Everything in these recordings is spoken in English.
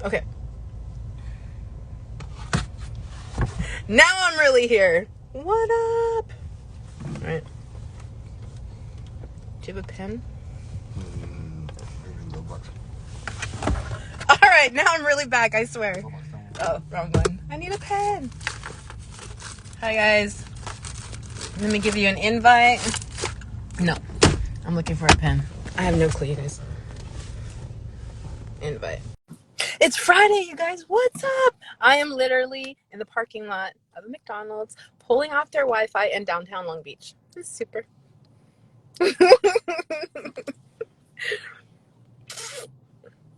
Okay. Now I'm really here. What up? All right. Do you have a pen? All right, now I'm really back, I swear. Oh, wrong one. I need a pen. Hi, guys. Let me give you an invite. No, I'm looking for a pen. I have no clue, you guys. Invite. It's Friday, you guys. What's up? I am literally in the parking lot of a McDonald's, pulling off their Wi-Fi in downtown Long Beach. This is super.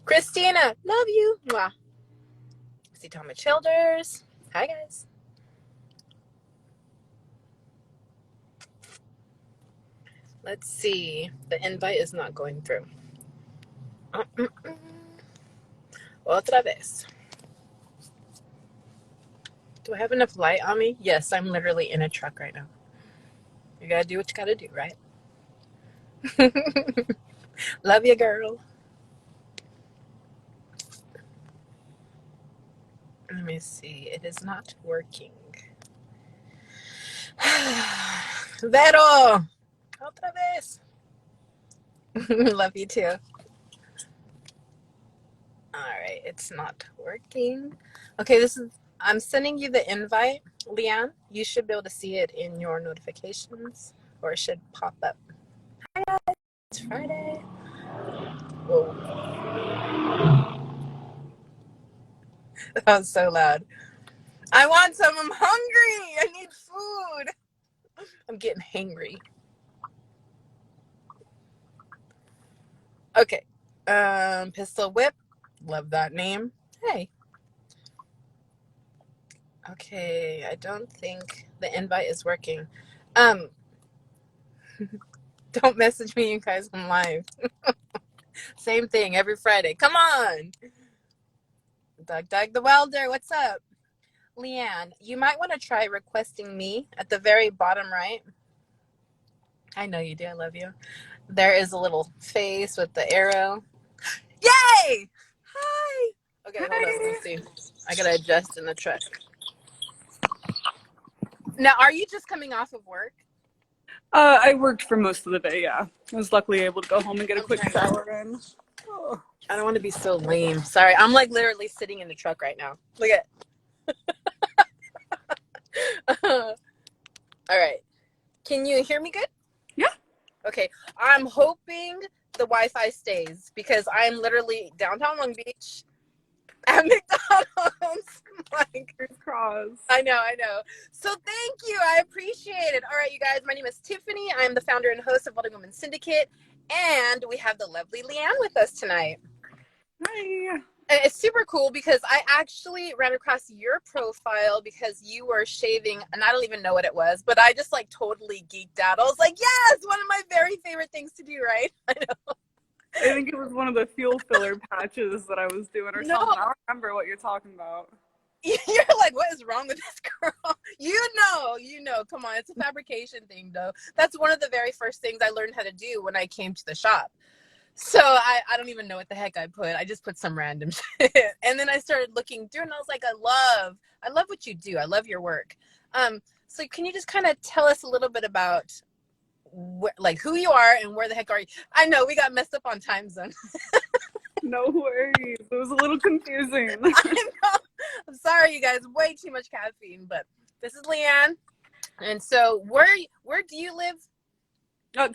Christina, love you. Mwah. See Thomas Childers. Hi, guys. Let's see. The invite is not going through. Otra vez. Do I have enough light on me? Yes, I'm literally in a truck right now. You gotta do what you gotta do, right? Love you, girl. Let me see. It is not working. Vero! Otra vez. Love you too. Alright, it's not working. Okay, I'm sending you the invite. Leanne, you should be able to see it in your notifications, or it should pop up. Hi guys, it's Friday. Whoa. That was so loud. I want some. I'm hungry. I need food. I'm getting hangry. Okay. Pistol Whip. Love that name. Hey. Okay, I don't think the invite is working. Um, don't message me, you guys. I'm live. Same thing every Friday. Come on. Doug the Welder, what's up? Leanne, you might want to try requesting me at the very bottom right. I know you do. I love you. There is a little face with the arrow. Yay! Hi. Okay, hold on. Let me see. I gotta adjust in the truck. Now, are you just coming off of work? I worked for most of the day, yeah. I was luckily able to go home and get a quick shower in. Oh. I don't want to be so lame. Sorry, I'm like literally sitting in the truck right now. Look at. All right. Can you hear me good? Yeah. Okay. I'm hoping the Wi-Fi stays because I'm literally downtown Long Beach at McDonald's. Like, crossed. I know. So thank you. I appreciate it. All right, you guys. My name is Tiffany. I'm the founder and host of Welding Women Syndicate, and we have the lovely Leanne with us tonight. Hi. And it's super cool because I actually ran across your profile because you were shaving, and I don't even know what it was, but I just like totally geeked out. I was like, yes, one of my very favorite things to do, right? I know. I think it was one of the fuel filler patches that I was doing or something. I don't remember what you're talking about. You're like, what is wrong with this girl? You know. Come on, it's a fabrication thing, though. That's one of the very first things I learned how to do when I came to the shop. So I don't even know what the heck I put. I just put some random shit. And then I started looking through and I was like, I love what you do. I love your work. So can you just kind of tell us a little bit about like who you are and where the heck are you? I know we got messed up on time zone. No worries. It was a little confusing. I know. I'm sorry, you guys. Way too much caffeine. But this is Leanne. And so where do you live?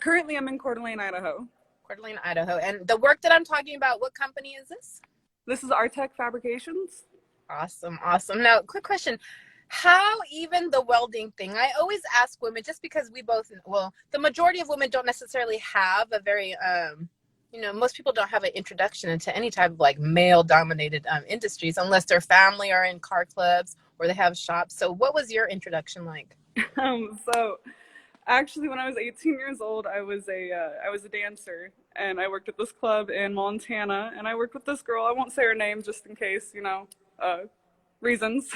Currently, I'm in Coeur d'Alene, Idaho. Coeur d'Alene, Idaho. And the work that I'm talking about, what company is this? This is Artec Fabrications. Awesome. Now, quick question. How even the welding thing? I always ask women, just because the majority of women don't necessarily have a very, most people don't have an introduction into any type of like male-dominated industries unless their family are in car clubs or they have shops. So what was your introduction like? So actually, when I was 18 years old, I was a dancer, and I worked at this club in Montana, and I worked with this girl. I won't say her name just in case, reasons.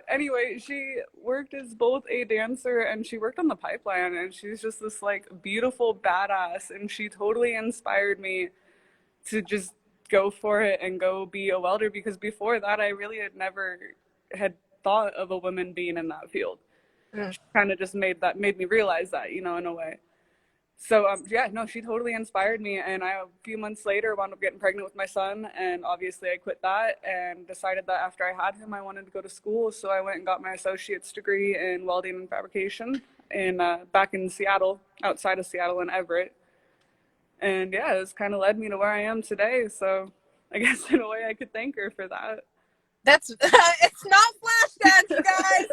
Anyway, she worked as both a dancer and she worked on the pipeline, and she's just this like beautiful badass, and she totally inspired me to just go for it and go be a welder, because before that I really had never had thought of a woman being in that field. She kind of just made me realize that, you know, in a way. So yeah, no, she totally inspired me, and a few months later wound up getting pregnant with my son, and obviously I quit that and decided that after I had him I wanted to go to school. So I went and got my associate's degree in welding and fabrication in back in Seattle, outside of Seattle in Everett. And yeah, it's kind of led me to where I am today. So I guess in a way I could thank her for that. That's it's not Flashdance, you guys.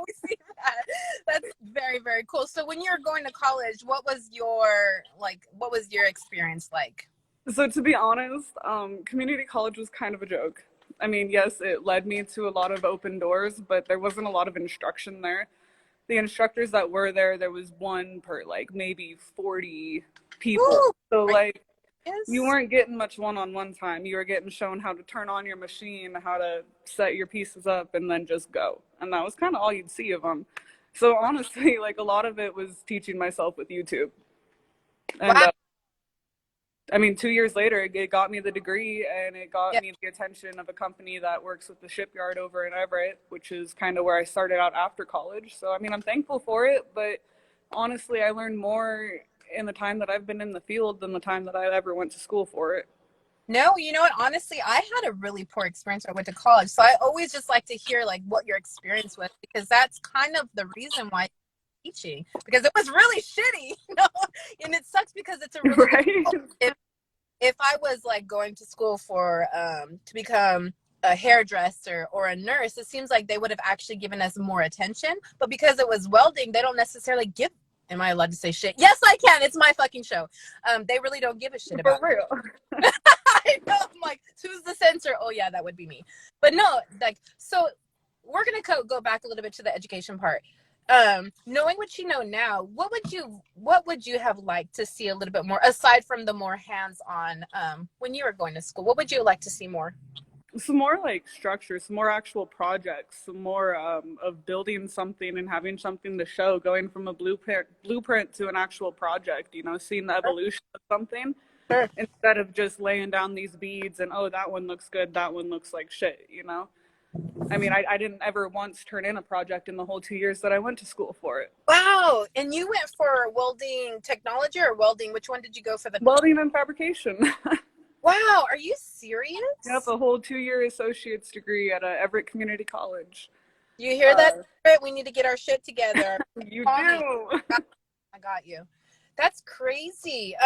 We see that. That's very, very cool. So when you were going to college, what was your experience like? So to be honest, community college was kind of a joke. I mean, yes, it led me to a lot of open doors, but there wasn't a lot of instruction there. The instructors that were there was one per like maybe 40 people. Ooh, So like you yes. weren't getting much one-on-one time. You were getting shown how to turn on your machine, how to set your pieces up, and then just go. And that was kind of all you'd see of them. So honestly, like a lot of it was teaching myself with YouTube. And Wow. I mean, 2 years later, it got me the degree, and it got Yeah. me the attention of a company that works with the shipyard over in Everett, which is kind of where I started out after college. So, I mean, I'm thankful for it, but honestly, I learned more in the time that I've been in the field than the time that I ever went to school for it. No, you know what? Honestly, I had a really poor experience when I went to college. So I always just like to hear like what your experience was, because that's kind of the reason why I'm teaching, because it was really shitty, you know? And it sucks because it's a really good Right? if I was like going to school for to become a hairdresser or a nurse, it seems like they would have actually given us more attention. But because it was welding, they don't necessarily give. Am I allowed to say shit? Yes, I can. It's my fucking show. They really don't give a shit For about. real. I know. I'm like, who's the censor? Oh yeah, that would be me. But no, like, so we're gonna go back a little bit to the education part. Knowing what you know now, what would you have liked to see a little bit more, aside from the more hands-on when you were going to school? What would you like to see more? Some more like structure, some more actual projects, some more of building something and having something to show, going from a blueprint to an actual project, you know, seeing the evolution of something Sure. instead of just laying down these beads and, oh, that one looks good, that one looks like shit, you know? I mean, I didn't ever once turn in a project in the whole 2 years that I went to school for it. Wow. And you went for welding technology or welding? Which one did you go for the? Welding and fabrication. Wow. Are you Yep, serious? a whole 2 year associate's degree at Everett Community College. You hear that? We need to get our shit together. You Call me. do. I got you. That's crazy.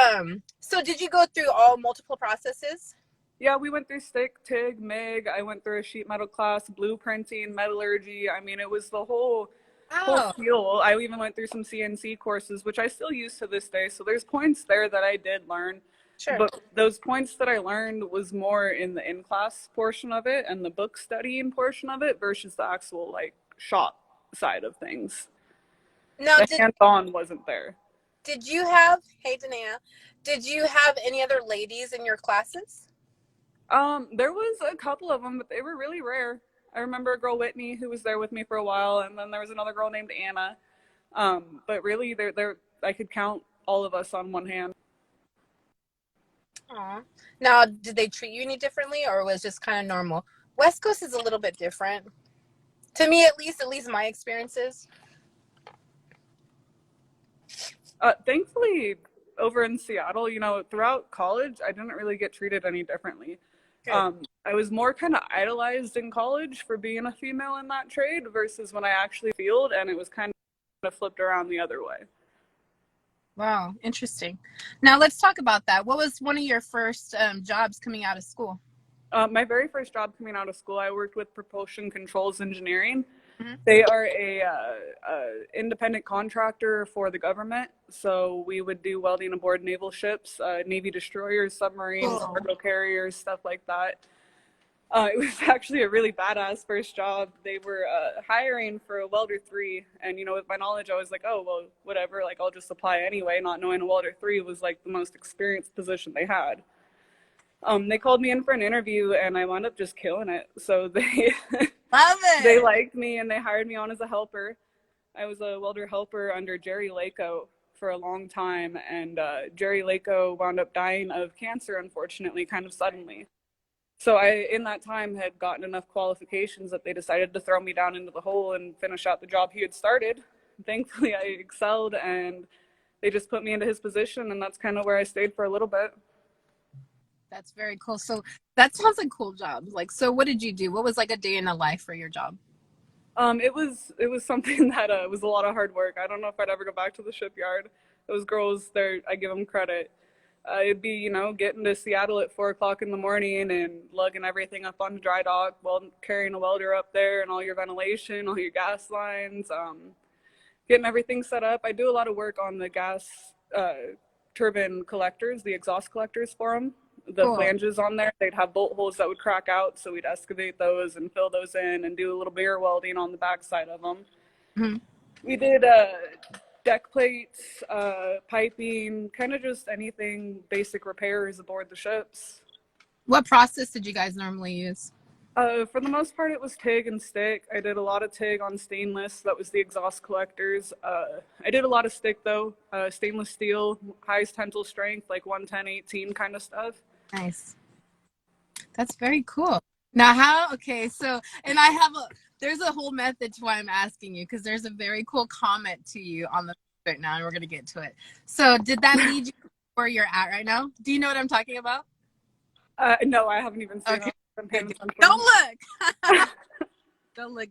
So did you go through all multiple processes? Yeah, we went through stick, TIG, MIG. I went through a sheet metal class, blueprinting, metallurgy. I mean, it was the whole Wow. field. I even went through some CNC courses, which I still use to this day. So there's points there that I did learn. Sure. But those points that I learned was more in the in-class portion of it and the book studying portion of it versus the actual like shop side of things. Now, The hands-on wasn't there. did you have, hey Danae, did you have any other ladies in your classes? There was a couple of them, but they were really rare. I remember a girl, Whitney, who was there with me for a while, and then there was another girl named Anna. But really, I could count all of us on one hand. Aw. Now, did they treat you any differently, or was just kind of normal? West Coast is a little bit different. To me, at least my experiences. Thankfully, over in Seattle, you know, throughout college, I didn't really get treated any differently. I was more kind of idolized in college for being a female in that trade versus when I actually field, and it was kind of flipped around the other way. Wow, interesting. Now let's talk about that. What was one of your first jobs coming out of school? My very first job coming out of school, I worked with Propulsion Controls Engineering. Mm-hmm. They are a independent contractor for the government. So we would do welding aboard naval ships, Navy destroyers, submarines, cargo carriers, stuff like that. It was actually a really badass first job. They were hiring for a welder 3, and you know, with my knowledge, I was like, oh well, whatever. Like I'll just apply anyway, not knowing a welder 3 was like the most experienced position they had. They called me in for an interview, and I wound up just killing it. So they Love it. they liked me, and they hired me on as a helper. I was a welder helper under Jerry Lako for a long time, and Jerry Lako wound up dying of cancer, unfortunately, kind of suddenly. So I, in that time, had gotten enough qualifications that they decided to throw me down into the hole and finish out the job he had started. Thankfully, I excelled, and they just put me into his position, and that's kind of where I stayed for a little bit. That's very cool. So that sounds like cool job. Like, so what did you do? What was like a day in the life for your job? It was something that was a lot of hard work. I don't know if I'd ever go back to the shipyard. Those girls, there, I give them credit. It'd be, getting to Seattle at 4 o'clock in the morning and lugging everything up on the dry dock, well, carrying a welder up there and all your ventilation, all your gas lines, getting everything set up. I do a lot of work on the gas turbine collectors, the exhaust collectors for them. The Cool. flanges on there, they'd have bolt holes that would crack out, so we'd excavate those and fill those in and do a little mirror welding on the backside of them. Mm-hmm. We did deck plates, piping, kind of just anything basic repairs aboard the ships. What process did you guys normally use? For the most part, it was TIG and stick. I did a lot of TIG on stainless. That was the exhaust collectors. I did a lot of stick, though. Stainless steel, highest tensile strength, like 110/18 kind of stuff. Nice. That's very cool. Now, okay, so, and there's a whole method to why I'm asking you, because there's a very cool comment to you on the right now, and we're going to get to it. So did that lead you where you're at right now? Do you know what I'm talking about? No, I haven't even seen it. Don't look.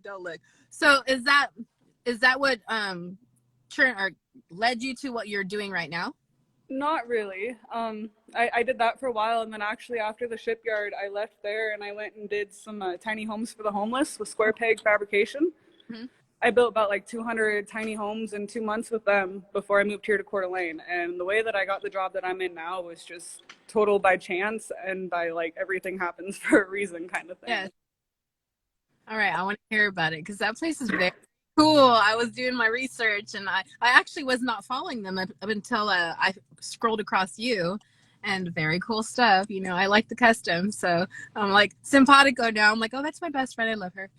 Don't look. So is that what led you to what you're doing right now? Not really. I did that for a while, and then actually after the shipyard, I left there and I went and did some tiny homes for the homeless with square peg fabrication. Mm-hmm. I built about like 200 tiny homes in 2 months with them before I moved here to Coeur d'Alene. And the way that I got the job that I'm in now was just total by chance and by like everything happens for a reason kind of thing. Yes. All right, I want to hear about it because that place is very cool. I was doing my research and I actually was not following them up until I scrolled across you, and very cool stuff. I like the custom, so I'm like simpatico now. I'm like, oh, that's my best friend. I love her.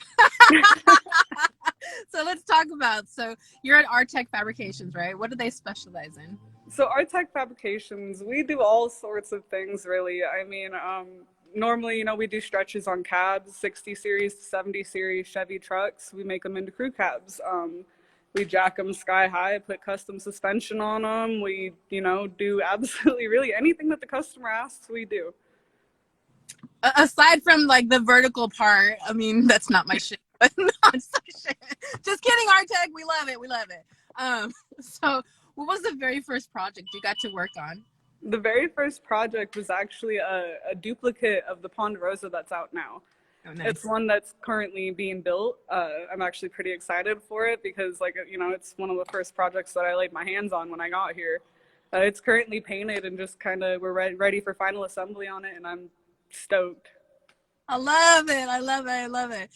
So let's talk about, so you're at Artec Fabrications, right? What do they specialize in? So Artec Fabrications, we do all sorts of things, really. I mean, normally, we do stretches on cabs, 60 series to 70 series Chevy trucks. We make them into crew cabs. We jack them sky high, put custom suspension on them. We, do absolutely really anything that the customer asks, we do. Aside from like the vertical part, I mean, that's not my shit. Just kidding, Artec. We love it. We love it. So what was the very first project you got to work on? The very first project was actually a duplicate of the Ponderosa that's out now. Oh, nice. It's one that's currently being built. I'm actually pretty excited for it because, it's one of the first projects that I laid my hands on when I got here. It's currently painted and just kind of we're ready for final assembly on it, and I'm stoked. I love it. I love it. I love it.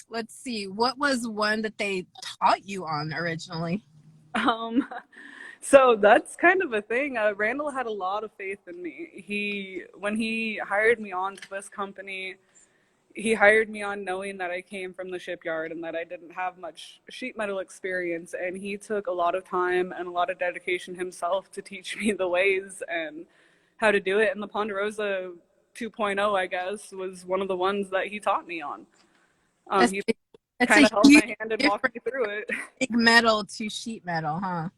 Let's see. What was one that they taught you on originally? So that's kind of a thing. Randall had a lot of faith in me. When he hired me on to this company, he hired me on knowing that I came from the shipyard and that I didn't have much sheet metal experience. And he took a lot of time and a lot of dedication himself to teach me the ways and how to do it. And the Ponderosa 2.0, I guess, was one of the ones that he taught me on. He kind of held my hand and walked me through it. Big metal to sheet metal, huh?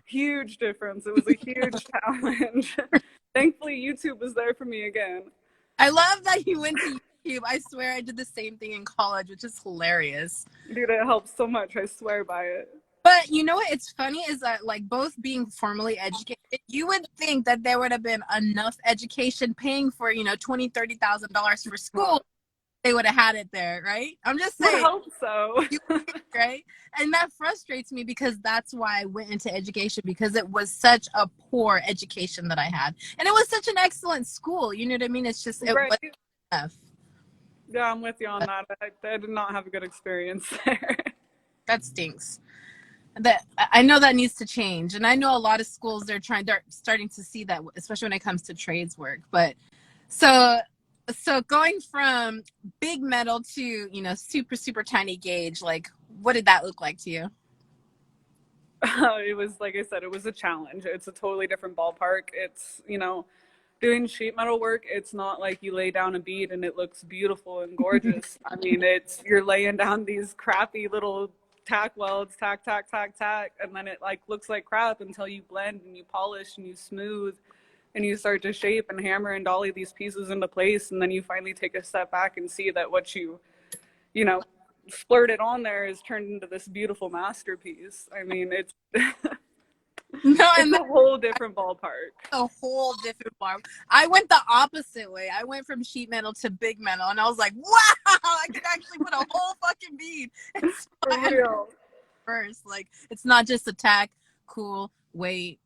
Huge difference. It was a huge challenge. Thankfully, YouTube was there for me again. I love that you went to YouTube. I swear I did the same thing in college, which is hilarious. Dude, it helps so much. I swear by it. But you know what? It's funny is that, like, both being formally educated, you would think that there would have been enough education paying for, $20,000, $30,000 for school. They would have had it there, right? I'm just saying. I hope so. Right? And that frustrates me because that's why I went into education, because it was such a poor education that I had. And it was such an excellent school. You know what I mean? It's just, it wasn't enough. Yeah, I'm with you on that. I did not have a good experience there. That stinks. I know that needs to change, and I know a lot of schools they're starting to see that, especially when it comes to trades work. But so going from big metal to super super tiny gauge, like what did that look like to you? It was, like I said, it was a challenge. It's a totally different ballpark. It's, doing sheet metal work, it's not like you lay down a bead and it looks beautiful and gorgeous. I mean, you're laying down these crappy little tack welds, tack, tack, tack, tack, and then it like looks like crap until you blend and you polish and you smooth and you start to shape and hammer and dolly these pieces into place, and then you finally take a step back and see that what you know, splurted on there is turned into this beautiful masterpiece. I mean, it's No, it's and a whole different ballpark. a whole different bar. I went the opposite way. I went from sheet metal to big metal, and I was like, wow, I can actually put a whole fucking bead. And so For real. first, like, it's not just a tack, cool, wait.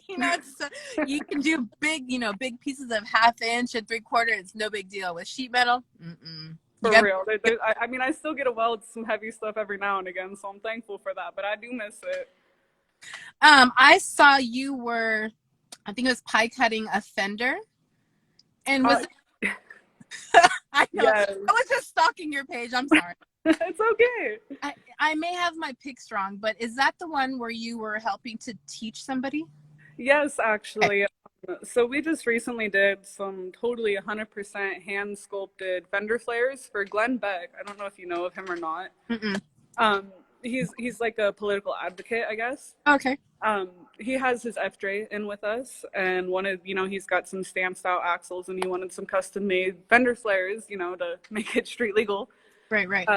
It's you can do big, big pieces of 1/2 inch and 3/4. It's no big deal. With sheet metal, For real. I mean, I still get to weld some heavy stuff every now and again, so I'm thankful for that, but I do miss it. I saw you were, I think it was pie cutting a Fender, and was it, I know, yes. I was just stalking your page. I'm sorry. It's okay. I may have my pics wrong, but is that the one where you were helping to teach somebody? Yes, actually. So we just recently did some totally 100% hand sculpted Fender flares for Beck. I don't know if you know of him or not. Mm-mm. He's like a political advocate, I guess. Okay. He has his FJ in with us, and he's got some stamped out axles, and he wanted some custom made Fender flares, to make it street legal. Right.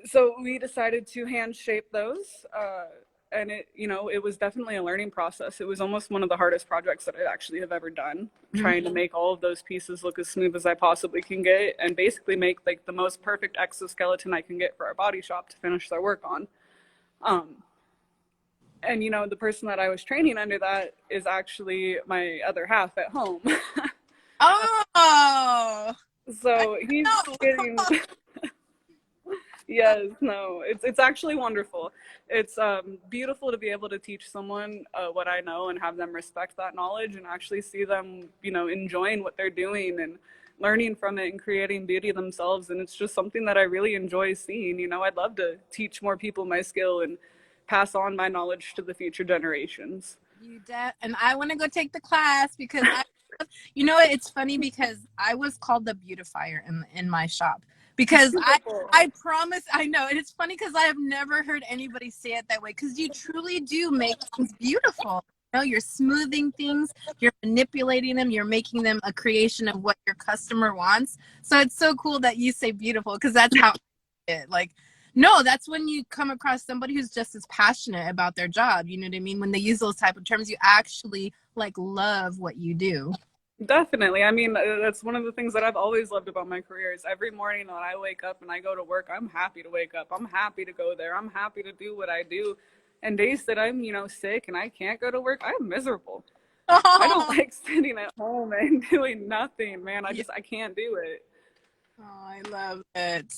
So we decided to hand shape those. And it was definitely a learning process. It was almost one of the hardest projects that I actually have ever done, trying to make all of those pieces look as smooth as I possibly can get, and basically make like the most perfect exoskeleton I can get for our body shop to finish their work on. And the person that I was training under that is actually my other half at home. Oh, so he's getting Yes, no, it's actually wonderful. It's beautiful to be able to teach someone what I know and have them respect that knowledge and actually see them, enjoying what they're doing and learning from it and creating beauty themselves. And it's just something that I really enjoy seeing. I'd love to teach more people my skill and pass on my knowledge to the future generations. And I want to go take the class because it's funny because I was called the beautifier in my shop. Because I promise, I know, and it's funny because I have never heard anybody say it that way, because you truly do make things beautiful. You're smoothing things, you're manipulating them, you're making them a creation of what your customer wants. So it's so cool that you say beautiful, because that's how no, that's when you come across somebody who's just as passionate about their job. You know what I mean? When they use those type of terms, you actually love what you do. Definitely. I mean, that's one of the things that I've always loved about my career is every morning when I wake up and I go to work, I'm happy to wake up. I'm happy to go there. I'm happy to do what I do. And days that I'm, sick and I can't go to work, I'm miserable. I don't like sitting at home and doing nothing, man. I can't do it. Oh, I love it.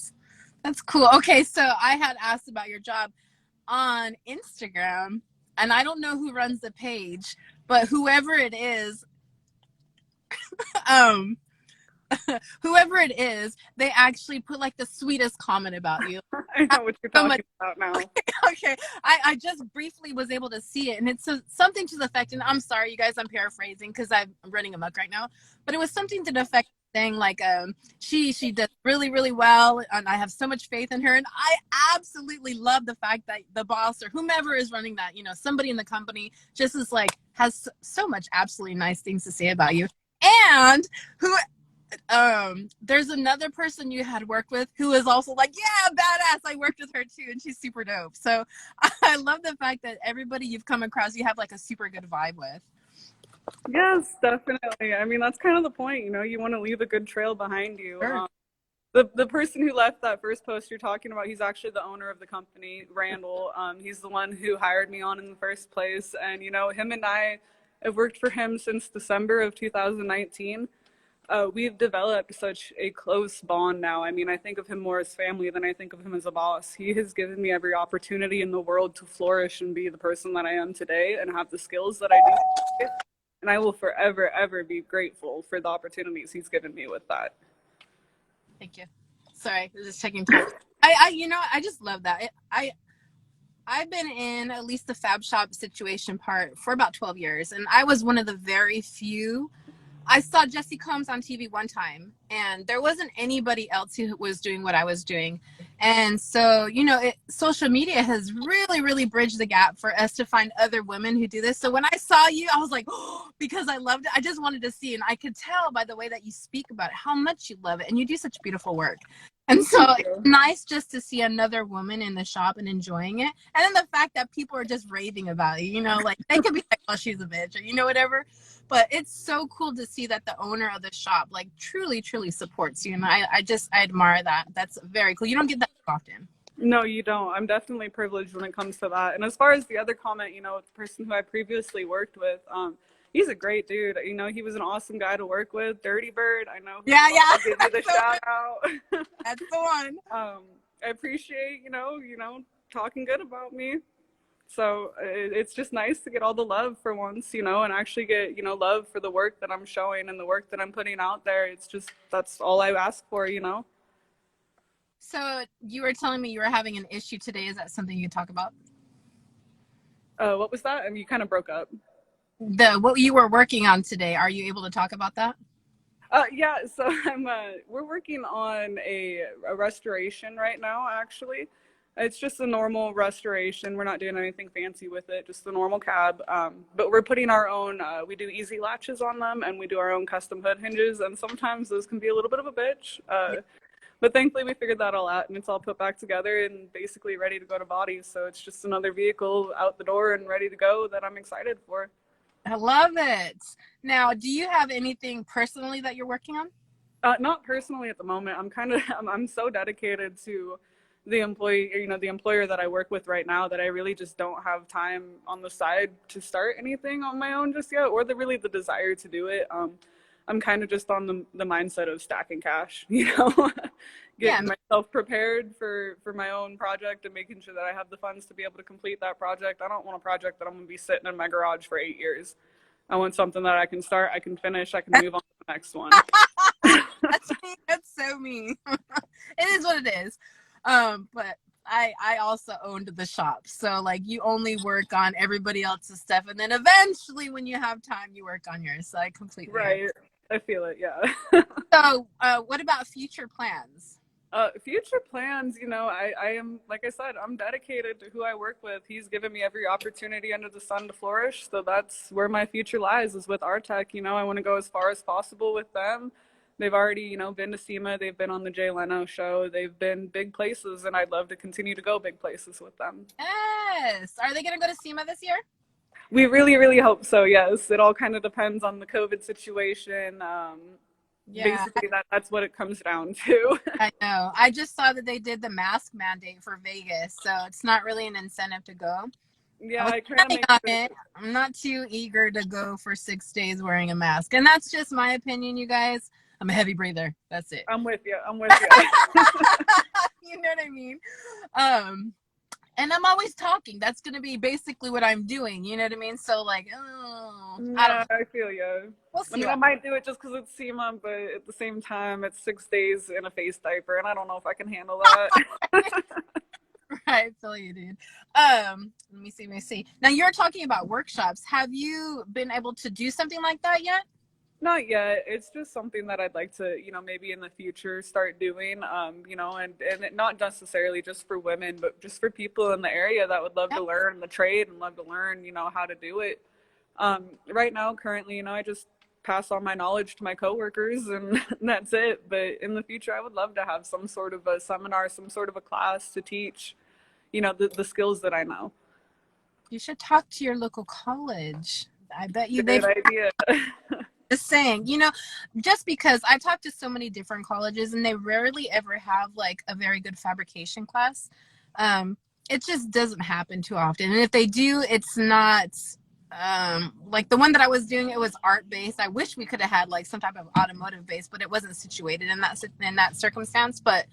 That's cool. Okay, so I had asked about your job on Instagram, and I don't know who runs the page, but whoever it is, whoever it is, they actually put the sweetest comment about you. I know what you're talking about now. Okay. I just briefly was able to see it, and it's something to the effect, and I'm sorry, you guys, I'm paraphrasing because I'm running amok right now, but it was something to the effect saying she does really, really well, and I have so much faith in her. And I absolutely love the fact that the boss or whomever is running that, somebody in the company just is has so much absolutely nice things to say about you. And there's another person you had worked with who is also yeah, badass. I worked with her too, and she's super dope. So I love the fact that everybody you've come across, you have a super good vibe with. Yes, definitely. I mean, that's kind of the point, you want to leave a good trail behind you. Sure. The person who left that first post you're talking about, he's actually the owner of the company, Randall. He's the one who hired me on in the first place. And, him and I have worked for him since December of 2019. We've developed such a close bond now. I mean, I think of him more as family than I think of him as a boss. He has given me every opportunity in the world to flourish and be the person that I am today and have the skills that I do. And I will forever, ever be grateful for the opportunities he's given me with that. Thank you. Sorry, I was just checking time. I just love that. I've been in at least the fab shop situation part for about 12 years, and I was one of the very few. I saw Jesse Combs on TV one time, and there wasn't anybody else who was doing what I was doing. And so, social media has really, really bridged the gap for us to find other women who do this. So when I saw you, I was like, oh, because I loved it. I just wanted to see, and I could tell by the way that you speak about it how much you love it, and you do such beautiful work. And so Thank it's you. nice just to see another woman in the shop and enjoying it. And then the fact that people are just raving about it, like they could be like, oh, she's a bitch, or whatever. But it's so cool to see that the owner of the shop like truly, truly supports you. And I admire that. That's very cool. You don't get that often. No, you don't. I'm definitely privileged when it comes to that. And as far as the other comment, the person who I previously worked with, he's a great dude. He was an awesome guy to work with. Dirty Bird, I know. Yeah, yeah. I'll give you the shout out. That's the one. I appreciate, talking good about me. So it's just nice to get all the love for once, and actually get, love for the work that I'm showing and the work that I'm putting out there. It's just, that's all I ask for. So you were telling me you were having an issue today. Is that something you could talk about? What was that? I mean, you kind of broke up. What you were working on today. Are you able to talk about that? Yeah, so we're working on a restoration right now, actually. It's just a normal restoration. We're not doing anything fancy with it, just the normal cab. But we're putting our own, we do easy latches on them, and we do our own custom hood hinges, and sometimes those can be a little bit of a bitch. But thankfully we figured that all out, and it's all put back together and basically ready to go to bodies. So it's just another vehicle out the door and ready to go that I'm excited for. I love it. Now, do you have anything personally that you're working on? Not personally at the moment. I'm so dedicated to the employer that I work with right now that I really just don't have time on the side to start anything on my own just yet, or the desire to do it. I'm kind of just on the mindset of stacking cash, getting myself prepared for my own project and making sure that I have the funds to be able to complete that project. I don't want a project that I'm going to be sitting in my garage for 8 years. I want something that I can start, I can finish, I can move on to the next one. That's so mean. It is what it is. But I also owned the shop. So like you only work on everybody else's stuff, and then eventually when you have time you work on yours. So I completely Right. I feel it, yeah. So what about future plans? Future plans, I am, like I said, I'm dedicated to who I work with. He's given me every opportunity under the sun to flourish. So that's where my future lies, is with Artec. I want to go as far as possible with them. They've already, been to SEMA. They've been on the Jay Leno show. They've been big places, and I'd love to continue to go big places with them. Yes. Are they going to go to SEMA this year? We really, really hope so, yes. It all kind of depends on the COVID situation. Basically, that's what it comes down to. I know. I just saw that they did the mask mandate for Vegas, so it's not really an incentive to go. Yeah, I kind of it. I'm not too eager to go for 6 days wearing a mask, and that's just my opinion, you guys. I'm a heavy breather. That's it. I'm with you. You know what I mean? And I'm always talking. That's going to be basically what I'm doing. You know what I mean? So like, I feel you. We'll see. I might do it just because it's SEMA, but at the same time, it's 6 days in a face diaper, and I don't know if I can handle that. Right, I feel you, dude. Let me see. Now you're talking about workshops. Have you been able to do something like that yet? Not yet. It's just something that I'd like to, maybe in the future start doing, and not necessarily just for women, but just for people in the area that would love to learn the trade and love to learn, how to do it. Right now, currently, I just pass on my knowledge to my coworkers, and that's it. But in the future, I would love to have some sort of a seminar, some sort of a class to teach, the skills that I know. You should talk to your local college. I bet you Good idea. Just saying, just because I talk to so many different colleges and they rarely ever have like a very good fabrication class. It just doesn't happen too often. And if they do, it's not like the one that I was doing, it was art based. I wish we could have had like some type of automotive base, but it wasn't situated in that circumstance. But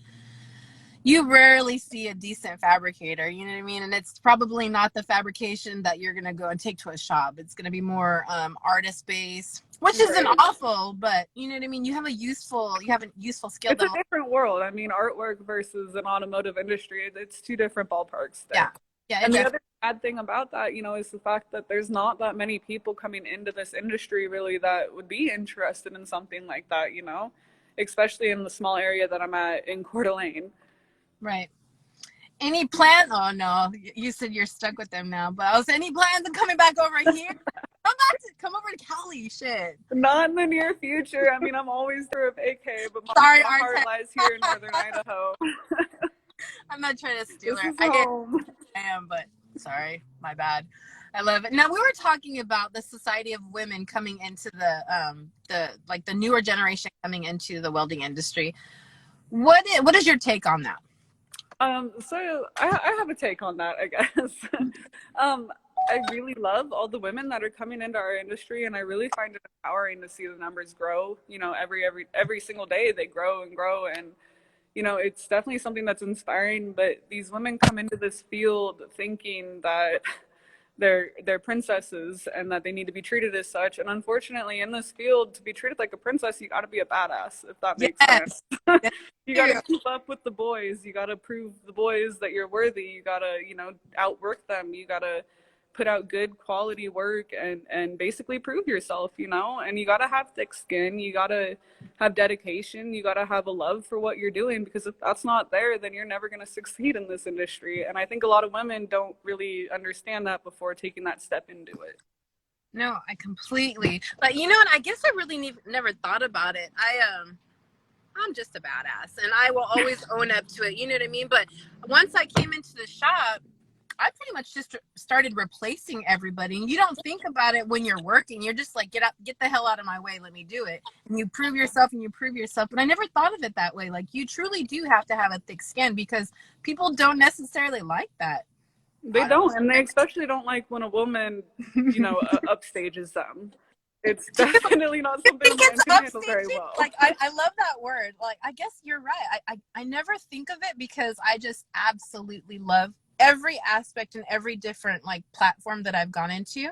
you rarely see a decent fabricator, you know what I mean? And it's probably not the fabrication that you're going to go and take to a shop. It's going to be more artist based, which isn't awful, but you know what I mean? You have a useful skill. It's a different world. I mean, artwork versus an automotive industry, it's 2 different ballparks there. Yeah. Yeah, And the other bad thing about that, you know, is the fact that there's not that many people coming into this industry really that would be interested in something like that, you know, especially in the small area that I'm at in Coeur d'Alene. right. Any plan? Oh no, you said you're stuck with them now. But I was any plans of coming back over here? Come over to Cali. Shit. Not in the near future. I mean, I'm always through a vacay, but Sorry, my heart lies here in northern Idaho. I'm not trying to steal This her. is home. I am, but sorry, my bad. I love it. Now we were talking about the society of women coming into the newer generation coming into the welding industry. What is your take on that? So I have a take on that, I guess. I really love all the women that are coming into our industry, and I really find it empowering to see the numbers grow. You know, every single day they grow and grow, and you know, it's definitely something that's inspiring. But these women come into this field thinking that they're princesses and that they need to be treated as such. And unfortunately, in this field, to be treated like a princess, you got to be a badass, if that makes sense. You got to keep up with the boys. You got to prove the boys that you're worthy. You got to, you know, outwork them. You got to put out good quality work and basically prove yourself, you know. And you got to have thick skin. You got to have dedication. You got to have a love for what you're doing, because if that's not there, then you're never going to succeed in this industry. And I think a lot of women don't really understand that before taking that step into it. No, I completely. But you know, and I guess I really never thought about it. I'm just a badass, and I will always own up to it. You know what I mean? But once I came into the shop, I pretty much just started replacing everybody. And you don't think about it when you're working. You're just like, get the hell out of my way. Let me do it. And you prove yourself and you prove yourself. But I never thought of it that way. Like, you truly do have to have a thick skin, because people don't necessarily like that. They don't. And they especially don't like when a woman, you know, upstages them. It's definitely not something that can handle very well. Like, I love that word. Like, I guess you're right. I never think of it, because I just absolutely love every aspect and every different like platform that I've gone into.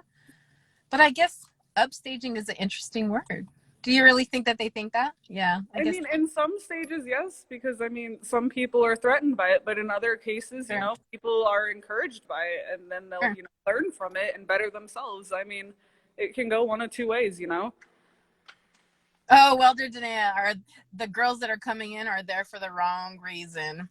But I guess upstaging is an interesting word. Do you really think that they think that? Yeah, I mean, in some stages, yes, because I mean, some people are threatened by it, but in other cases, you know, people are encouraged by it, and then they'll, you know, learn from it and better themselves. I mean, it can go one of two ways, you know. Oh, welder Danae, are the girls that are coming in are there for the wrong reason?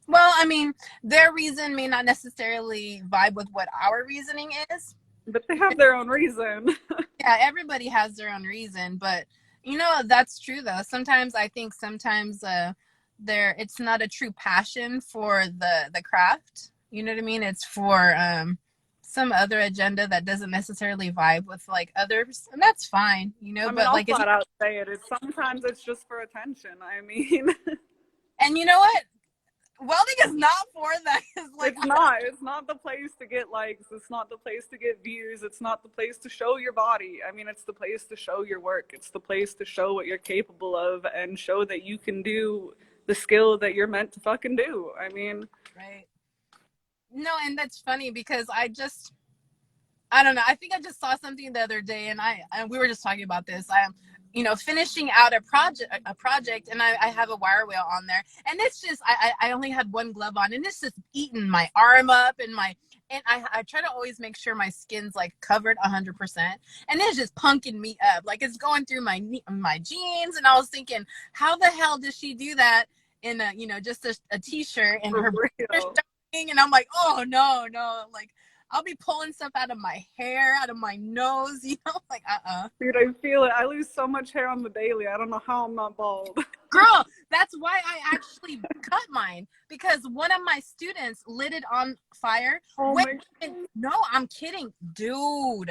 Well, I mean, their reason may not necessarily vibe with what our reasoning is. But they have their own reason. Yeah, everybody has their own reason. But, you know, that's true, though. Sometimes I think it's not a true passion for the craft. You know what I mean? It's for some other agenda that doesn't necessarily vibe with like others. And that's fine, you know. I mean, but I'll like, flat out say it. Sometimes it's just for attention. I mean. And you know what? Welding is not for that. Like, it's not the place to get likes. It's not the place to get views. It's not the place to show your body. I mean, it's the place to show your work. It's the place to show what you're capable of and show that you can do the skill that you're meant to fucking do. I mean, right. No, and that's funny, because I don't know. I think I just saw something the other day, and we were just talking about this. I'm, you know, finishing out a project, and I have a wire wheel on there, and it's just I only had one glove on, and it's just eating my arm up, and I try to always make sure my skin's like covered 100%, and it's just punking me up, like it's going through my jeans, and I was thinking, how the hell does she do that in a, you know, just a t-shirt and her and I'm like, oh no, like I'll be pulling stuff out of my hair, out of my nose, you know, like Dude, I feel it. I lose so much hair on the daily. I don't know how I'm not bald. Girl, that's why I actually cut mine, because one of my students lit it on fire. Oh my God. No, I'm kidding, dude.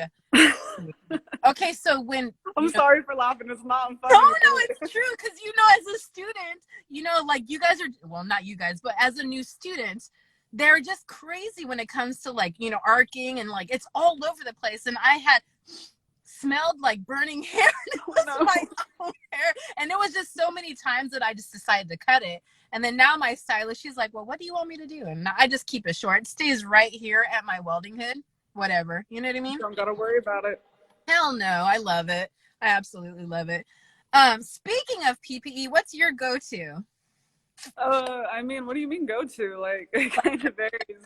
Okay, so when I'm sorry for laughing. It's not funny. No, it's true, because you know, as a student, you know, like you guys are, well, not you guys, but as a new student, they're just crazy when it comes to like, you know, arcing, and like it's all over the place. And I had smelled like burning hair, and it was my own hair, and it was just so many times that I just decided to cut it. And then now my stylist, she's like, well, what do you want me to do? And I just keep it short. It stays right here at my welding hood, whatever, you know what I mean? Don't gotta worry about it. Hell no, I love it. I absolutely love it. Speaking of PPE, what's your go-to? I mean, what do you mean go to? Like, it kind of varies.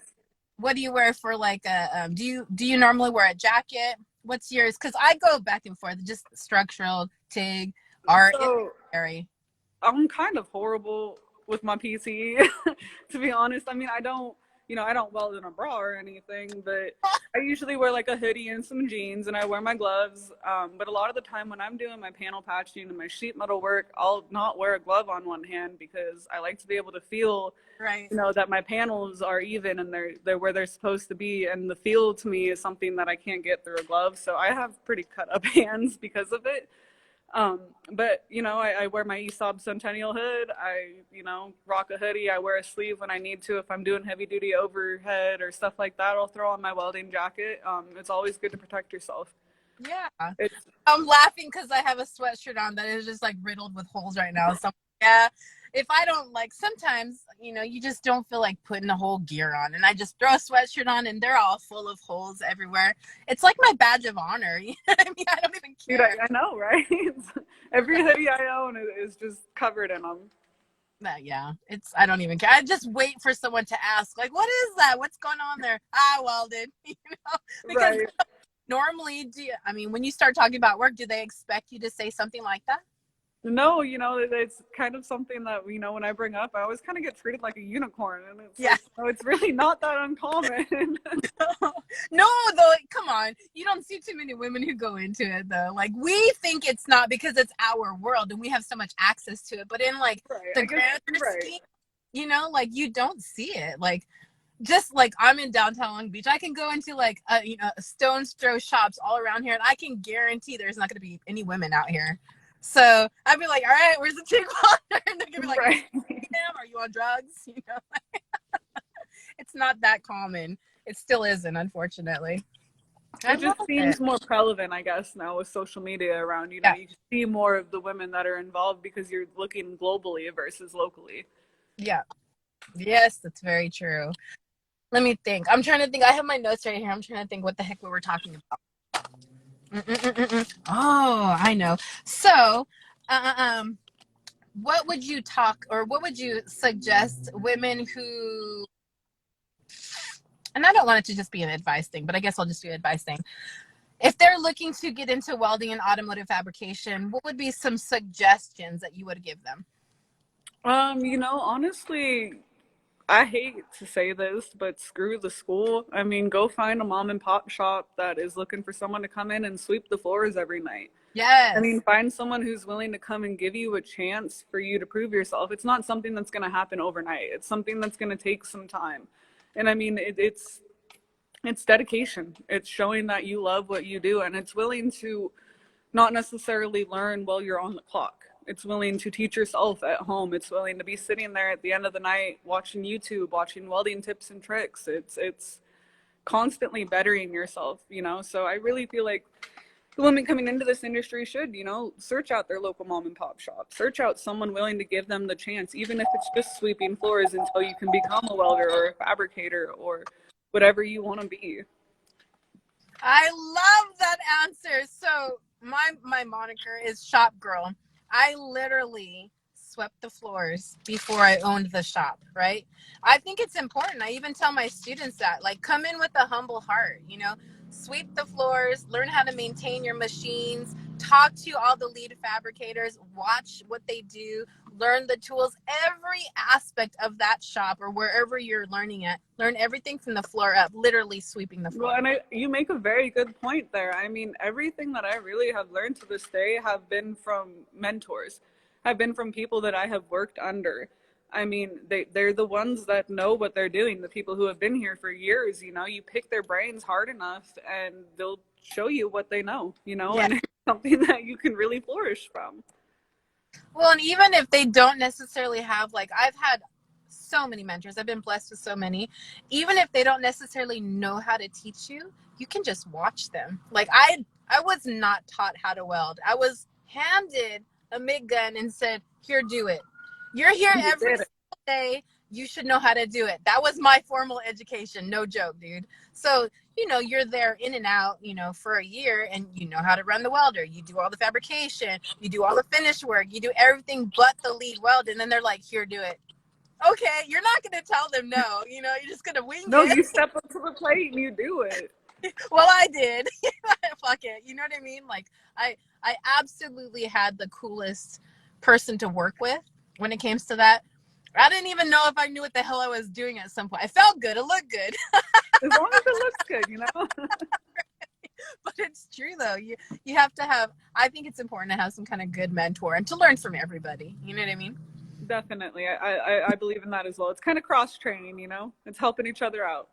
What do you wear for like a do you normally wear a jacket? What's yours? Because I go back and forth, just structural, TIG, art, So very. I'm kind of horrible with my PC, to be honest. I mean, I don't weld in a bra or anything, but I usually wear like a hoodie and some jeans, and I wear my gloves. But a lot of the time when I'm doing my panel patching and my sheet metal work, I'll not wear a glove on one hand because I like to be able to feel, Right. that my panels are even and they're where they're supposed to be. And the feel to me is something that I can't get through a glove. So I have pretty cut up hands because of it. But I wear my ESOB Centennial hood. Rock a hoodie. I wear a sleeve when I need to. If I'm doing heavy duty overhead or stuff like that, I'll throw on my welding jacket. It's always good to protect yourself. Yeah. It's I'm laughing because I have a sweatshirt on that is just like riddled with holes right now. So yeah, if I don't like, sometimes you just don't feel like putting the whole gear on, and I just throw a sweatshirt on, and they're all full of holes everywhere. It's like my badge of honor. You know what I mean? I don't even dude, care. I know, right? Every hoodie I own is just covered in them. Yeah, I don't even care. I just wait for someone to ask, like, what is that? What's going on there? I welded, because Right. normally, I mean, when you start talking about work, do they expect you to say something like that? No, it's kind of something that, when I bring up, I always kind of get treated like a unicorn. And it's Yeah. like, it's really not that uncommon. No, though, come on. You don't see too many women who go into it, though. Like, we think it's not because it's our world and we have so much access to it. But in, like, Right. the I guess grander you're right. scheme, like, you don't see it. Like, just like I'm in downtown Long Beach, I can go into like a stone's throw shops all around here, and I can guarantee there's not going to be any women out here. So I'd be like, all right, where's the chick water? And they're gonna be like, Right. damn, are you on drugs? It's not that common. It still isn't, unfortunately. I It just love it. seems more prevalent, I guess, now with social media around. Yeah. You see more of the women that are involved because you're looking globally versus locally. Yeah. Yes, that's very true. Let me think. I'm trying to think. I have my notes right here. I'm trying to think what the heck we were talking about. Oh, I know. So, um, what would you what would you suggest women who, and I don't want it to just be an advice thing, but I guess I'll just do an advice thing. If they're looking to get into welding and automotive fabrication, what would be some suggestions that you would give them? Honestly, I hate to say this, but screw the school. I mean, go find a mom and pop shop that is looking for someone to come in and sweep the floors every night. I Yes. mean, find someone who's willing to come and give you a chance for you to prove yourself. It's not something that's going to happen overnight. It's something that's going to take some time. And I mean, it's dedication. It's showing that you love what you do, and it's willing to not necessarily learn while you're on the clock. It's willing to teach yourself at home. It's willing to be sitting there at the end of the night watching YouTube, watching welding tips and tricks. It's constantly bettering yourself, So I really feel like the women coming into this industry should, search out their local mom and pop shop, search out someone willing to give them the chance, even if it's just sweeping floors until you can become a welder or a fabricator or whatever you want to be. I love that answer. So my moniker is shop girl. I literally swept the floors before I owned the shop, right? I think it's important. I even tell my students that, like, come in with a humble heart, sweep the floors, learn how to maintain your machines, talk to all the lead fabricators, watch what they do, learn the tools, every aspect of that shop or wherever you're learning at. Learn everything from the floor up, literally sweeping the floor. Well, and you make a very good point there. I mean, everything that I really have learned to this day have been from mentors, have been from people that I have worked under. I mean, they're the ones that know what they're doing, the people who have been here for years. You pick their brains hard enough and they'll show you what they know, Yeah. and it's something that you can really flourish from. Well, and even if they don't necessarily have, like, I've had so many mentors, I've been blessed with so many. Even if they don't necessarily know how to teach you, you can just watch them. Like, I was not taught how to weld. I was handed a MIG gun and said, here, do it. You're here every single day. You should know how to do it. That was my formal education. No joke, dude. So, you're there in and out, for a year, and you know how to run the welder. You do all the fabrication. You do all the finish work. You do everything but the lead weld. And then they're like, here, do it. Okay, you're not gonna tell them no. You know, you're just gonna wing No, it. you step up to the plate and you do it. Well, I did. Fuck it. You know what I mean? Like I absolutely had the coolest person to work with when it came to that. I didn't even know if I knew what the hell I was doing at some point. I felt good. It looked good. As long as it looks good, you know? But it's true though. You have to have, I think it's important to have some kind of good mentor and to learn from everybody. You know what I mean? Definitely. I believe in that as well. It's kind of cross training, you know? It's helping each other out.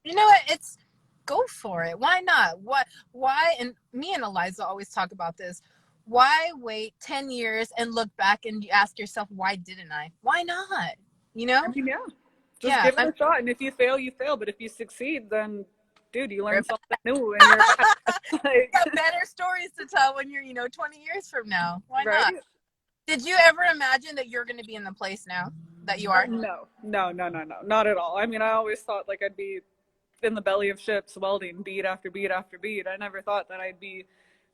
You know what? It's go for it. Why not? Why and me and Eliza always talk about this. Why wait 10 years and look back and you ask yourself, why didn't I? Why not? You I know? mean, yeah. Just Yeah. give it a shot. And if you fail, you fail. But if you succeed, then, dude, you learn something new and you're back. You got better stories to tell when you're, 20 years from now. Why right? not? Did you ever imagine that you're going to be in the place now that you are? No, not at all. I mean, I always thought like I'd be in the belly of ships welding beat after beat after beat. I never thought that I'd be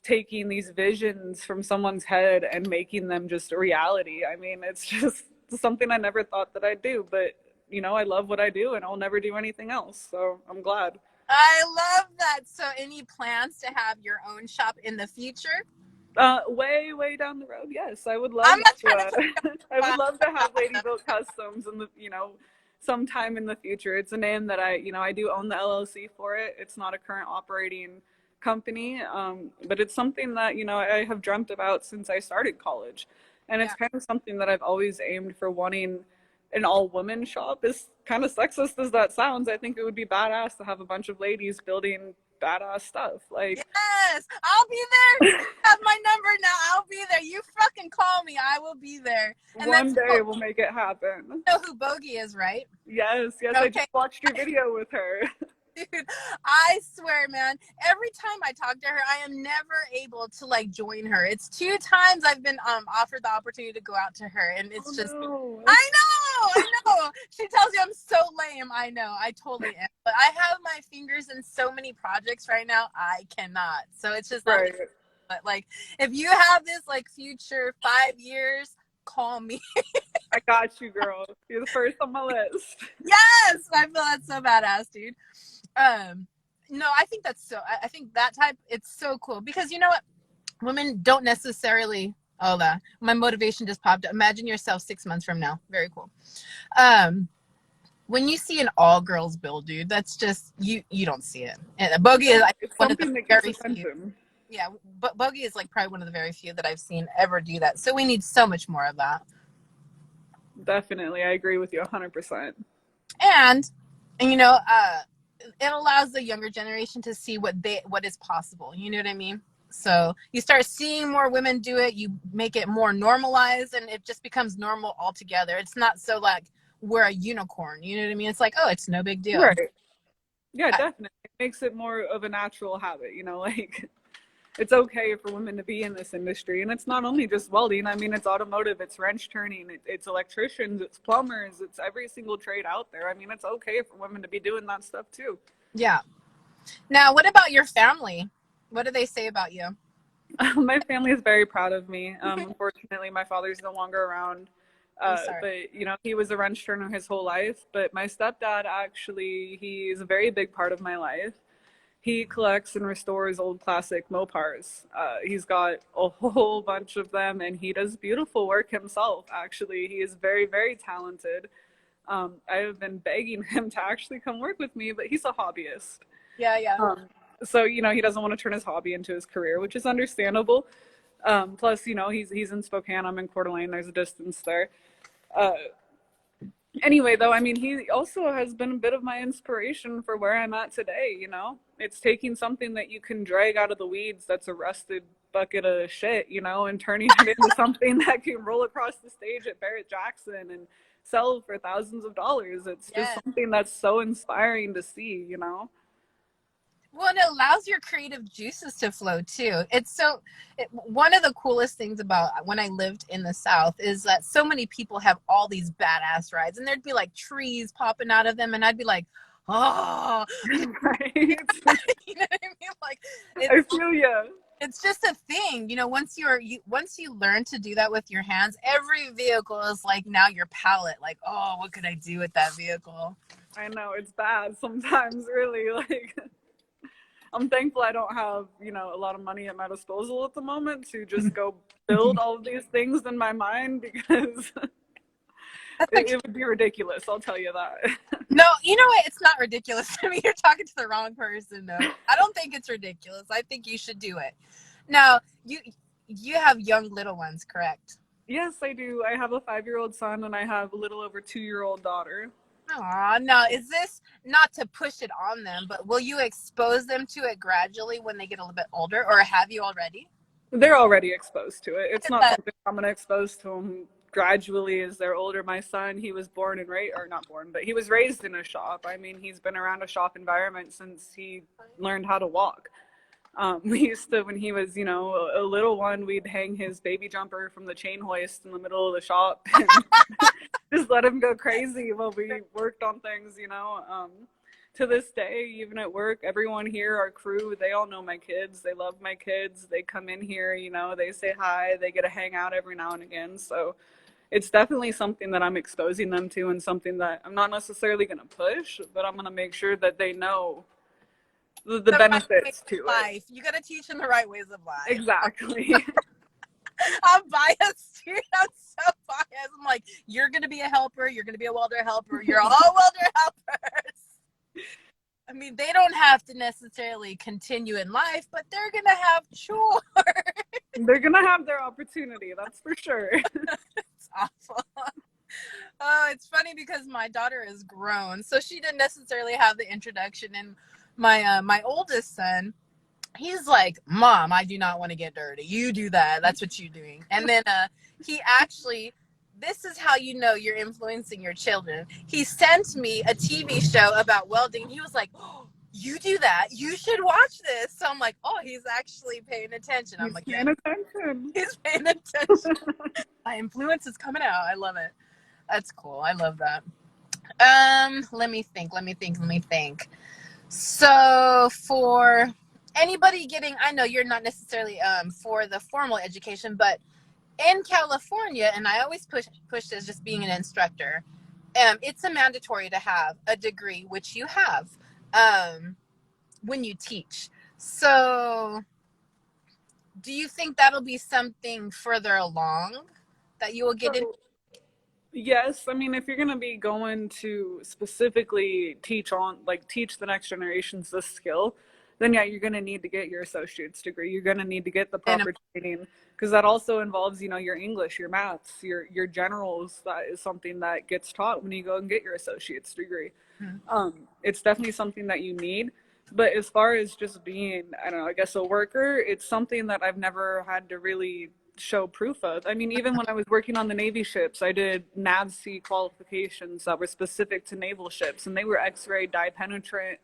taking these visions from someone's head and making them just a reality. I mean, it's just something I never thought that I'd do, but I love what I do and I'll never do anything else. So I'm glad. I love that. So any plans to have your own shop in the future? Way down the road. Yes, I would love I'm not to. trying to I would love to have Lady Built Customs in the, sometime in the future. It's a name that I do own the LLC for it. It's not a current operating company, but it's something that I have dreamt about since I started college, and it's kind of something that I've always aimed for, wanting an all-woman shop. As kind of sexist as that sounds, I think it would be badass to have a bunch of ladies building badass stuff. Like, yes, I'll be there. You have my number now. I'll be there. You fucking call me. I will be there. And one day we'll make it happen. You know who Bogey is, right? Yes. Okay. I just watched your video with her. Dude, I swear, man, every time I talk to her, I am never able to join her. It's 2 times I've been offered the opportunity to go out to her, and it's no. I know. She tells you I'm so lame. I know, I totally am. But I have my fingers in so many projects right now, I cannot. So it's just right. But if you have this future 5 years, call me. I got you, girl. You're the first on my list. Yes, I feel that's so badass, dude. No, I think that's so. I think that type, it's so cool because you know what, women don't necessarily. Oh, my motivation just popped up. Imagine yourself 6 months from now. Very cool. When you see an all girls build, dude, that's just you don't see it. And Bogey is one of the very few. Yeah, but Bogey is probably one of the very few that I've seen ever do that. So we need so much more of that. Definitely, I agree with you 100%. And it allows the younger generation to see what is possible. You know what I mean? So you start seeing more women do it. You make it more normalized, and it just becomes normal altogether. It's not so we're a unicorn. You know what I mean? It's oh, it's no big deal. Right. Yeah, definitely. It makes it more of a natural habit. It's okay for women to be in this industry, and it's not only just welding. I mean, it's automotive, it's wrench turning, it's electricians, it's plumbers, it's every single trade out there. I mean, it's okay for women to be doing that stuff too. Yeah. Now, what about your family? What do they say about you? My family is very proud of me. Unfortunately, my father's no longer around. But he was a wrench turner his whole life. But my stepdad, actually, he's a very big part of my life. He collects and restores old classic Mopars. He's got a whole bunch of them, and he does beautiful work himself, actually. He is very, very talented. I have been begging him to actually come work with me, but he's a hobbyist. Yeah. So, he doesn't want to turn his hobby into his career, which is understandable. Plus, he's in Spokane, I'm in Coeur d'Alene, there's a distance there. Anyway, though, I mean, he also has been a bit of my inspiration for where I'm at today, It's taking something that you can drag out of the weeds that's a rusted bucket of shit, and turning it into something that can roll across the stage at Barrett-Jackson and sell for thousands of dollars. It's just something that's so inspiring to see, Well, and it allows your creative juices to flow too. One of the coolest things about when I lived in the South is that so many people have all these badass rides, and there'd be trees popping out of them, and I'd be like, oh, right. You know what I mean? I feel you. It's just a thing, you know. Once you learn to do that with your hands, every vehicle is like now your palette. Like, oh, what could I do with that vehicle? I know it's bad sometimes, really. Like, I'm thankful I don't have, a lot of money at my disposal at the moment to just go build all of these things in my mind, because it would be ridiculous. I'll tell you that. No, you know what? It's not ridiculous to me. You're talking to the wrong person, though. I don't think it's ridiculous. I think you should do it. Now, you have young little ones, correct? Yes, I do. I have a 5-year-old son and I have a little over 2-year-old daughter. Aw, now is this not to push it on them, but will you expose them to it gradually when they get a little bit older, or have you already? They're already exposed to it. It's not That- something I'm going to expose to them gradually as they're older. My son, he was born and raised, or not born, but he was raised in a shop. I mean, he's been around a shop environment since he learned how to walk. We used to, when he was, a little one, we'd hang his baby jumper from the chain hoist in the middle of the shop and just let him go crazy while we worked on things. To this day, even at work, everyone here, our crew, they all know my kids. They love my kids. They come in here, they say hi. They get to hang out every now and again. So it's definitely something that I'm exposing them to, and something that I'm not necessarily going to push, but I'm going to make sure that they know the benefits right to life. You got to teach them the right ways of life. Exactly. I'm biased, dude. I'm so biased. I'm like, you're going to be a helper. You're going to be a welder helper. You're all welder helpers. I mean, they don't have to necessarily continue in life, but they're going to have chores. They're going to have their opportunity. That's for sure. It's awful. It's funny because my daughter is grown, so she didn't necessarily have the introduction. And my oldest son, he's like, Mom, I do not want to get dirty. You do that. That's what you're doing. And then he actually, this is how you know you're influencing your children. He sent me a TV show about welding. He was like, oh, you do that. You should watch this. So I'm like, oh, he's actually paying attention. I'm like, paying attention. He's paying attention. My influence is coming out. I love it. That's cool. I love that. Let me think. So for anybody getting, I know you're not necessarily for the formal education, but in California, and I always push this, just being an instructor, it's a mandatory to have a degree, which you have when you teach. So do you think that'll be something further along that you will get in? Yes, I mean, if you're going to be going to specifically teach the next generations this skill, then yeah, you're going to need to get your associate's degree. You're going to need to get the proper training, because that also involves, your English, your maths, your generals. That is something that gets taught when you go and get your associate's degree. Mm-hmm. It's definitely something that you need. But as far as just being, I don't know, I guess a worker, it's something that I've never had to really show proof of. I mean, even when I was working on the Navy ships, I did NAVSEA qualifications that were specific to naval ships, and they were X-ray, dye penetrant,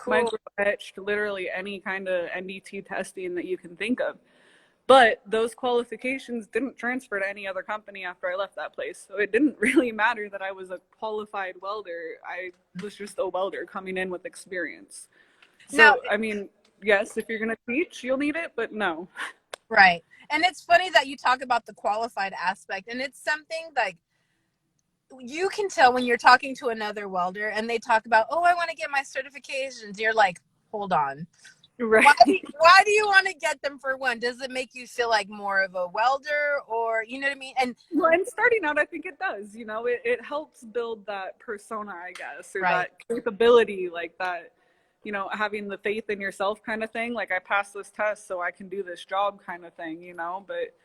micro etched, literally any kind of NDT testing that you can think of. But those qualifications didn't transfer to any other company after I left that place. So it didn't really matter that I was a qualified welder. I was just a welder coming in with experience. So, no, I mean, yes, if you're going to teach, you'll need it, but no. Right. And it's funny that you talk about the qualified aspect, and it's something like you can tell when you're talking to another welder and they talk about, oh, I want to get my certifications. You're like, hold on. Right. Why do you want to get them, for one? Does it make you feel like more of a welder, or, you know what I mean? And starting out, I think it does, it helps build that persona, I guess, or that capability, like that, having the faith in yourself kind of thing. Like, I passed this test, so I can do this job kind of thing, but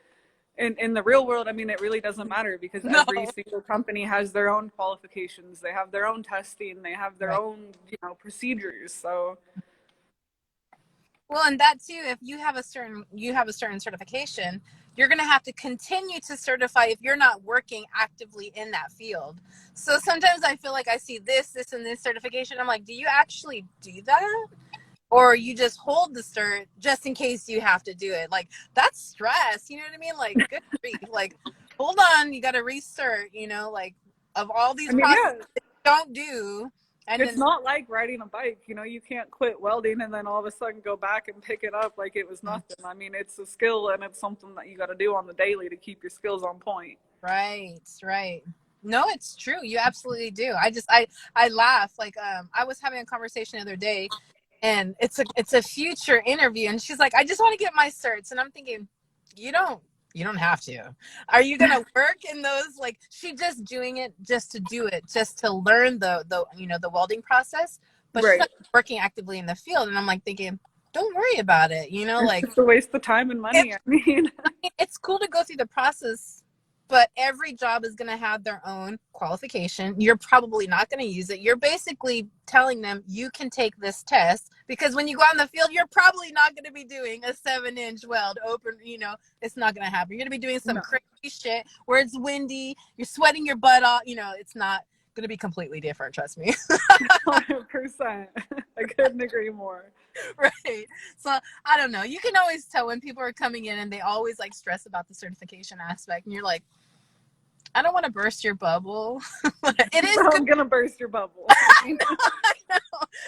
in the real world, I mean, it really doesn't matter, because every single company has their own qualifications. They have their own testing. They have their own, procedures. So. Well, and that too, if you have a certain certification, you're going to have to continue to certify if you're not working actively in that field. So sometimes I feel like I see this, and this certification. I'm like, do you actually do that? Or you just hold the cert just in case you have to do it? Like, that's stress. You know what I mean? Like, good grief. Like, hold on, you got to recert, like, of all these processes that you don't do, And It's then, not like riding a bike, you know, you can't quit welding and then all of a sudden go back and pick it up like it was nothing. I mean, it's a skill and it's something that you got to do on the daily to keep your skills on point. right, right. No, it's true. You absolutely do. I laugh. Like, I was having a conversation the other day, and it's a future interview, and she's like, I just want to get my certs, and I'm thinking, you don't you don't have to. Are you gonna work in those? Like, she just doing it just to do it, just to learn the welding process, but she's Right. not working actively in the field. And I'm like thinking, don't worry about it. It's Like, just a waste of time and money. I mean, it's cool to go through the process, but every job is going to have their own qualification. You're probably not going to use it. You're basically telling them you can take this test, because when you go out in the field, you're probably not going to be doing a 7-inch weld open. It's not going to happen. You're going to be doing some no. crazy shit where it's windy, you're sweating your butt off. It's not going to be completely different. Trust me. 100%. I couldn't agree more. Right. So I don't know. You can always tell when people are coming in and they always like stress about the certification aspect, and you're like, I don't want to burst your bubble. It is So good. I'm gonna burst your bubble. I know.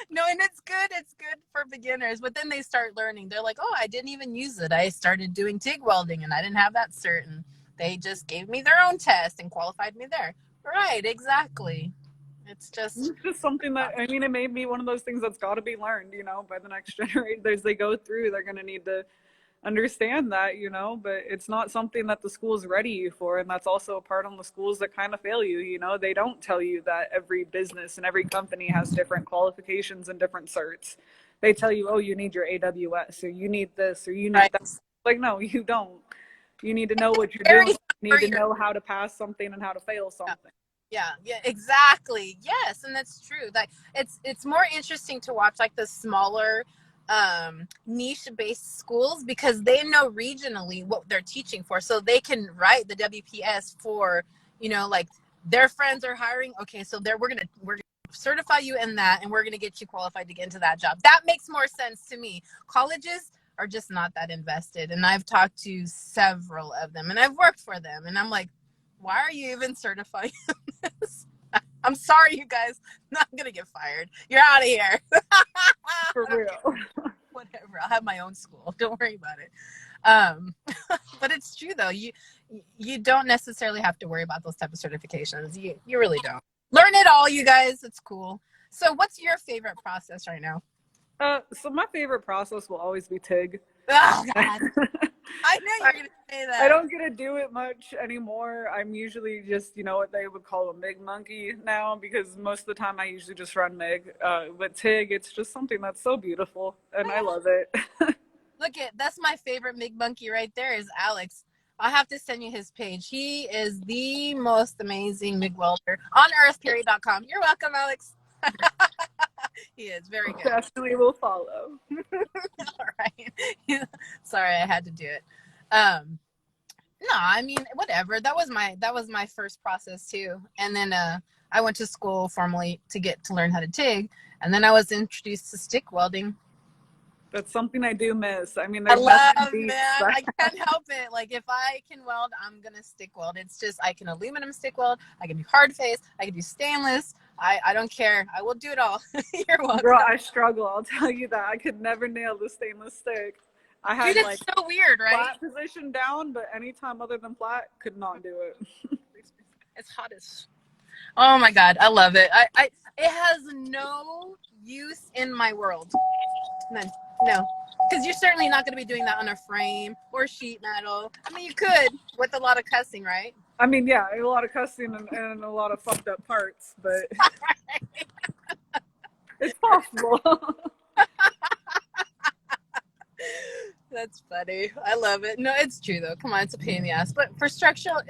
No, and it's good. It's good for beginners. But then they start learning. They're like, oh, I didn't even use it. I started doing TIG welding and I didn't have that cert. And they just gave me their own test and qualified me there. Right, exactly. It's just Something that, I mean, it may be one of those things that's got to be learned, you know, by the next generation. As they go through, they're going to need to understand that, you know, but it's not something that the schools ready you for. And that's also a part on the schools that kind of fail you. You know, they don't tell you that every business and every company has different qualifications and different certs. They tell you, oh, you need your AWS, or you need this, or you need right. that. Like, no, you don't. You need to know what you're Very doing. You need to familiar. know how to pass something and how to fail something. Yeah, exactly. Yes, and that's true. Like, it's more interesting to watch like the smaller niche based schools, because they know regionally what they're teaching for, so they can write the WPS for, like, their friends are hiring. Okay, so we're gonna certify you in that, and we're gonna get you qualified to get into that job. That makes more sense to me. Colleges are just not that invested, and I've talked to several of them, and I've worked for them, and I'm like, why are you even certifying this? I'm sorry, you guys. I'm not gonna get fired. You're out of here. For real. Whatever. I'll have my own school. Don't worry about it. But it's true though. You don't necessarily have to worry about those type of certifications. You really don't. Learn it all, you guys. It's cool. So, what's your favorite process right now? So my favorite process will always be TIG. Oh God. I knew you were gonna say that. I don't get to do it much anymore. I'm usually just, you know, what they would call a MIG monkey now, because most of the time I usually just run MIG. But TIG, it's just something that's so beautiful, and I love it. That's my favorite MIG monkey right there is Alex. I'll have to send you his page. He is the most amazing MIG welder on earthperiod.com. You're welcome, Alex. He is very good. Definitely will follow. All right. Sorry, I had to do it. No, I mean, whatever. That was my first process too. And then I went to school formally to learn how to TIG, and then I was introduced to stick welding. That's something I do miss. I mean, I there's love, man. I can't help it. Like, if I can weld, I'm gonna stick weld. It's just, I can aluminum stick weld. I can do hard face. I can do stainless. I don't care. I will do it all. You're welcome. Girl, I struggle. I'll tell you that. I could never nail the stainless stick. I had Dude, it's so weird, right? flat position down, but anytime other than flat, could not do it. It's hot as. Oh my God, I love it. It has no use in my world. None. No. Because you're certainly not going to be doing that on a frame or sheet metal. I mean, you could with a lot of cussing, right? I mean, yeah, a lot of cussing and a lot of fucked up parts, but it's possible. That's funny. I love it. No, it's true though. Come on, it's a pain in the ass. But for structural,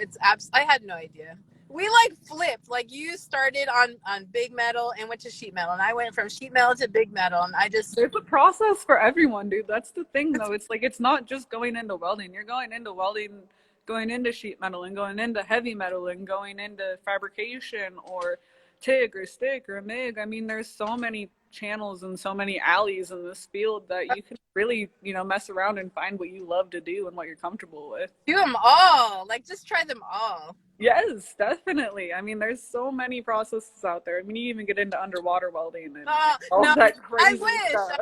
I had no idea. We like flipped. Like, you started on big metal and went to sheet metal, and I went from sheet metal to big metal, and I just. There's a process for everyone, dude. That's the thing, though. It's like, it's not just going into welding. You're going into welding, going into sheet metal, and going into heavy metal, and going into fabrication, or TIG or stick or MIG. I mean, there's so many channels and so many alleys in this field that you can really, you know, mess around and find what you love to do and what you're comfortable with. Do them all. Like, just try them all. Yes, definitely. I mean, there's so many processes out there. I mean, you even get into underwater welding and all No, that I crazy wish. stuff.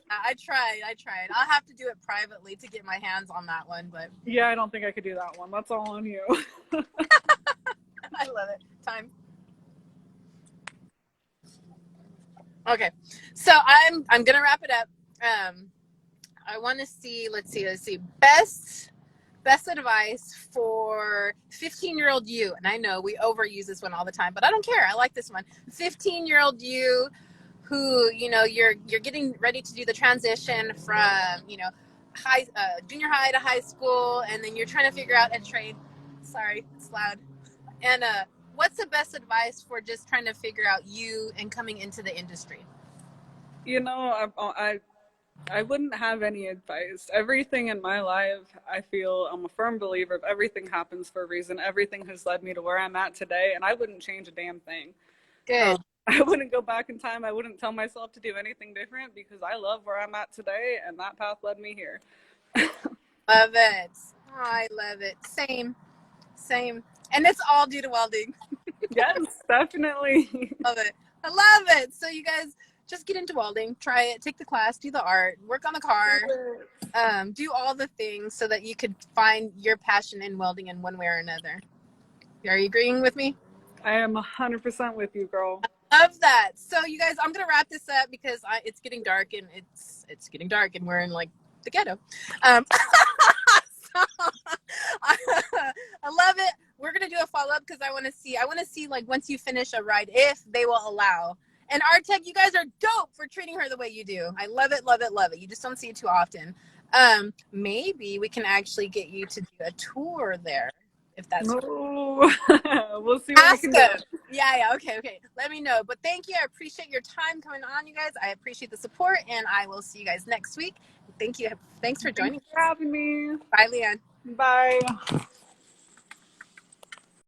I tried. I tried. I'll have to do it privately to get my hands on that one, but Yeah, I don't think I could do that one. That's all on you. I love it. Time. Okay, so I'm gonna wrap it up. I want to see. Let's see. Best advice for 15-year-old you. And I know we overuse this one all the time, but I don't care. I like this one. 15-year-old you who, you're getting ready to do the transition from, junior high to high school, and then you're trying to figure out a trade. Sorry, it's loud. And what's the best advice for just trying to figure out you and coming into the industry? You know, I wouldn't have any advice. Everything in my life, I feel I'm a firm believer of everything happens for a reason. Everything has led me to where I'm at today, and I wouldn't change a damn thing. Good. I wouldn't go back in time. I wouldn't tell myself to do anything different because I love where I'm at today, and that path led me here. Love it. Oh, I love it. Same. Same. And it's all due to welding. Yes, definitely. Love it. I love it. So you guys just get into welding, try it, take the class, do the art, work on the car, do all the things so that you could find your passion in welding in one way or another. Are you agreeing with me? I am 100% with you, girl. Love that. So you guys, I'm gonna wrap this up because it's getting dark and it's getting dark and we're in like the ghetto. So, I love it. We're gonna do a follow up because I want to see like once you finish a ride if they will allow. And Artec, you guys are dope for treating her the way you do. I love it, love it, love it. You just don't see it too often. Maybe we can actually get you to do a tour there if that's No. We'll see what we can do. Yeah, okay. Let me know. But thank you. I appreciate your time coming on, you guys. I appreciate the support, and I will see you guys next week. Thank you. Thanks for joining Thanks for having me. us. Bye, Leanne. Bye.